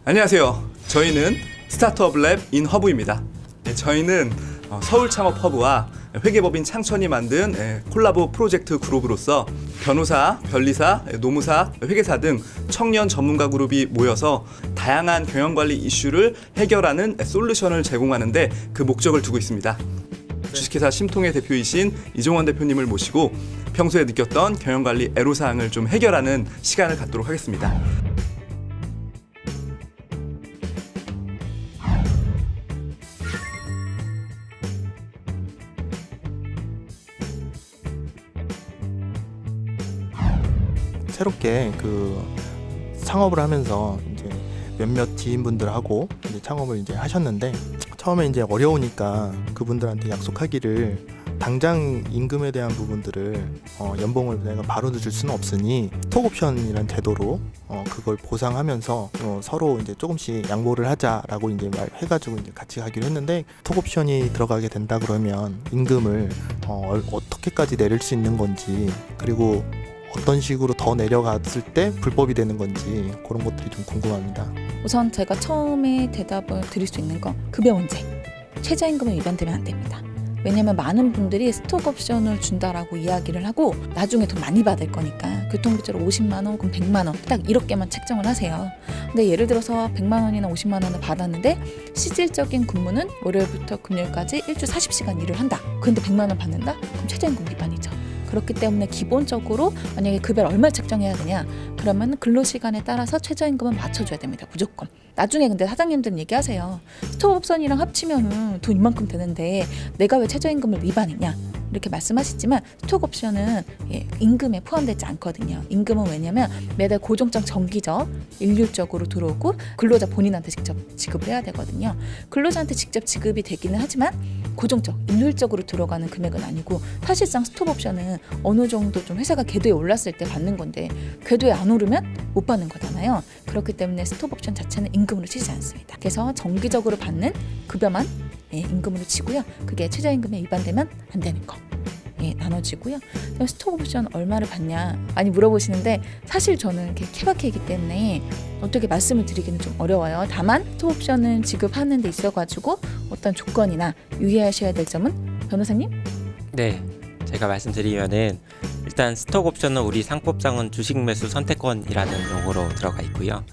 안녕하세요. 저희는 스타트업 랩 인 허브입니다. 저희는 서울 창업 허브와 회계법인 창천이 만든 콜라보 프로젝트 그룹으로서 변호사, 변리사, 노무사, 회계사 등 청년 전문가 그룹이 모여서 다양한 경영관리 이슈를 해결하는 솔루션을 제공하는데 그 목적을 두고 있습니다. 주식회사 심통의 대표이신 이종원 대표님을 모시고 평소에 느꼈던 경영관리 애로사항을 좀 해결하는 시간을 갖도록 하겠습니다. 새롭게 창업을 하면서 이제 몇몇 지인분들하고 이제 창업을 이제 하셨는데 처음에 이제 어려우니까 그분들한테 약속하기를 당장 임금에 대한 부분들을 연봉을 내가 바로 줄 수는 없으니 스톡옵션이라는 제도로 그걸 보상하면서 서로 이제 조금씩 양보를 하자라고 이제 말해가지고 이제 같이 가기로 했는데 스톡옵션이 들어가게 된다 그러면 임금을 어떻게까지 내릴 수 있는 건지 그리고 어떤 식으로 더 내려갔을 때 불법이 되는 건지 그런 것들이 좀 궁금합니다. 우선 제가 처음에 대답을 드릴 수 있는 건 급여 문제. 최저임금은 위반되면 안 됩니다. 왜냐하면 많은 분들이 스톡옵션을 준다라고 이야기를 하고 나중에 돈 많이 받을 거니까 교통비자로 50만 원, 그럼 100만 원 딱 이렇게만 책정을 하세요. 근데 예를 들어서 100만 원이나 50만 원을 받았는데 실질적인 근무는 월요일부터 금요일까지 일주 40시간 일을 한다. 그런데 100만 원 받는다? 그럼 최저임금 위반이죠. 그렇기 때문에 기본적으로 만약에 급여를 얼마 책정해야 되냐 그러면 근로시간에 따라서 최저임금은 맞춰줘야 됩니다. 무조건. 나중에 근데 사장님들은 얘기하세요. 스톡옵션이랑 합치면 돈 이만큼 되는데 내가 왜 최저임금을 위반했냐 이렇게 말씀하시지만 스톡옵션은 임금에 포함되지 않거든요. 임금은 왜냐면 매달 고정적 정기적 일률적으로 들어오고 근로자 본인한테 직접 지급을 해야 되거든요. 근로자한테 직접 지급이 되기는 하지만 고정적 일률적으로 들어가는 금액은 아니고 사실상 스톡옵션은 어느 정도 좀 회사가 궤도에 올랐을 때 받는 건데 궤도에 안 오르면 못 받는 거잖아요. 그렇기 때문에 스톡옵션 자체는 임금으로 치지 않습니다. 그래서 정기적으로 받는 급여만 임금으로 치고요. 그게 최저임금에 위반되면 안 되는 거 나눠지고요. 스톡옵션 얼마를 받냐 많이 물어보시는데 사실 저는 이렇게 케바케이기 때문에 어떻게 말씀을 드리기는 좀 어려워요. 다만 스톡옵션은 지급하는 데 있어가지고 어떤 조건이나 유의하셔야 될 점은 변호사님? 네, 제가 말씀드리면은 일단 스톡옵션은 우리 상법상은 주식 매수 선택권이라는 용어로 들어가 있고요.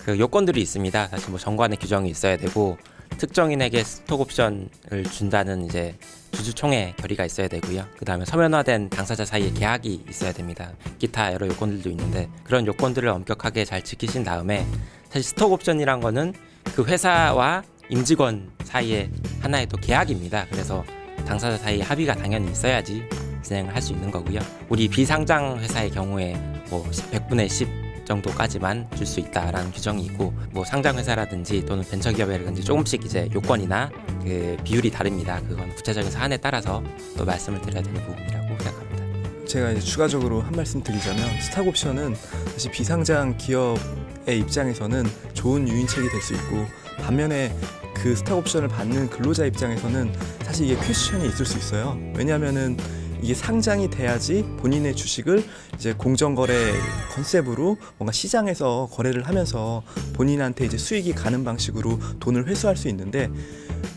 그 요건들이 있습니다. 사실 뭐 정관의 규정이 있어야 되고 특정인에게 스톡옵션을 준다는 이제 주주총회 결의가 있어야 되고요. 그 다음에 서면화된 당사자 사이에 계약이 있어야 됩니다. 기타 여러 요건들도 있는데 그런 요건들을 엄격하게 잘 지키신 다음에 사실 스톡옵션이란 거는 그 회사와 임직원 사이에 하나의 또 계약입니다. 그래서 당사자 사이에 합의가 당연히 있어야지 진행을 할 수 있는 거고요. 우리 비상장 회사의 경우에 뭐 100분의 10 정도까지만 줄 수 있다라는 규정이 있고 뭐 상장 회사라든지 또는 벤처기업이라든지 조금씩 이제 요건이나 그 비율이 다릅니다. 그건 구체적인 사안에 따라서 또 말씀을 드려야 되는 부분이라고 생각합니다. 제가 이제 추가적으로 한 말씀 드리자면 스탁옵션은 사실 비상장 기업의 입장에서는 좋은 유인책이 될 수 있고 반면에 그 스탁옵션을 받는 근로자 입장에서는 사실 이게 퀘스천이 있을 수 있어요. 왜냐하면은 이게 상장이 돼야지 본인의 주식을 이제 공정거래 컨셉으로 뭔가 시장에서 거래를 하면서 본인한테 이제 수익이 가는 방식으로 돈을 회수할 수 있는데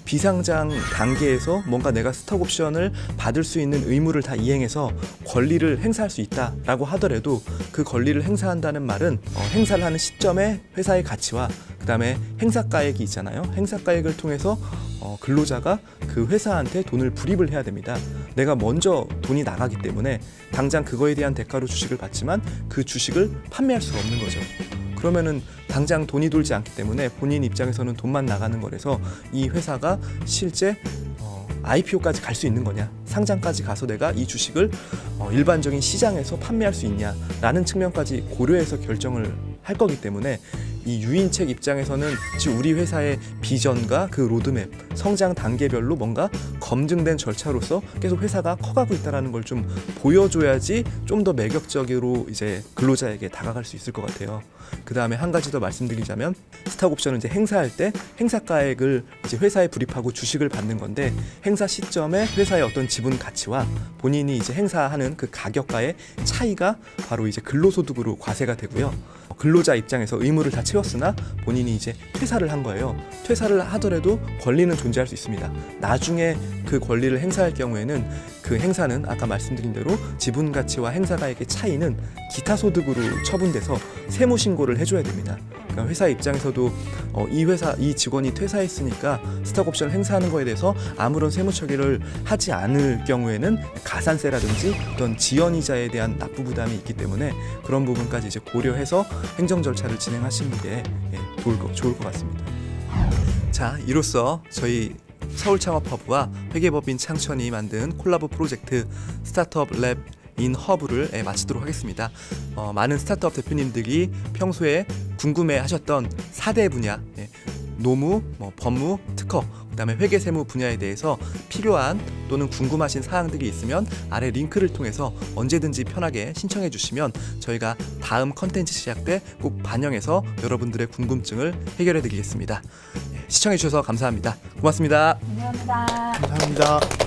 비상장 단계에서 뭔가 내가 스톡옵션을 받을 수 있는 의무를 다 이행해서 권리를 행사할 수 있다라고 하더라도 그 권리를 행사한다는 말은 행사를 하는 시점에 회사의 가치와 그다음에 행사가액이 있잖아요. 행사가액을 통해서 근로자가 그 회사한테 돈을 불입을 해야 됩니다. 내가 먼저 돈이 나가기 때문에 당장 그거에 대한 대가로 주식을 받지만 그 주식을 판매할 수가 없는 거죠. 그러면은 당장 돈이 돌지 않기 때문에 본인 입장에서는 돈만 나가는 거라서 이 회사가 실제 IPO까지 갈 수 있는 거냐, 상장까지 가서 내가 이 주식을 일반적인 시장에서 판매할 수 있냐라는 측면까지 고려해서 결정을 할 거기 때문에 이 유인책 입장에서는 지금 우리 회사의 비전과 그 로드맵, 성장 단계별로 뭔가 검증된 절차로서 계속 회사가 커가고 있다는 걸 좀 보여줘야지 좀 더 매력적으로 이제 근로자에게 다가갈 수 있을 것 같아요. 그 다음에 한 가지 더 말씀드리자면 스탁옵션은 이제 행사할 때 행사가액을 이제 회사에 불입하고 주식을 받는 건데 행사 시점에 회사의 어떤 지분 가치와 본인이 이제 행사하는 그 가격과의 차이가 바로 이제 근로소득으로 과세가 되고요. 근로자 입장에서 의무를 다 채웠으나 본인이 이제 퇴사를 한 거예요. 퇴사를 하더라도 권리는 존재할 수 있습니다. 나중에 그 권리를 행사할 경우에는 그 행사는 아까 말씀드린 대로 지분 가치와 행사가액의 차이는 기타 소득으로 처분돼서 세무 신고를 해줘야 됩니다. 그러니까 회사 입장에서도 이 직원이 퇴사했으니까 스톡 옵션을 행사하는 거에 대해서 아무런 세무 처리를 하지 않을 경우에는 가산세라든지 어떤 지연이자에 대한 납부 부담이 있기 때문에 그런 부분까지 이제 고려해서 행정 절차를 진행하시는 게 좋을 것 같습니다. 자, 이로써 저희 서울창업허브와 회계법인 창천이 만든 콜라보 프로젝트 스타트업 랩 인 허브를 마치도록 하겠습니다. 많은 스타트업 대표님들이 평소에 궁금해하셨던 4대 분야, 노무, 법무, 특허, 그다음에 회계세무 분야에 대해서 필요한 또는 궁금하신 사항들이 있으면 아래 링크를 통해서 언제든지 편하게 신청해 주시면 저희가 다음 컨텐츠 시작 때 꼭 반영해서 여러분들의 궁금증을 해결해 드리겠습니다. 시청해 주셔서 감사합니다. 고맙습니다. 감사합니다. 감사합니다.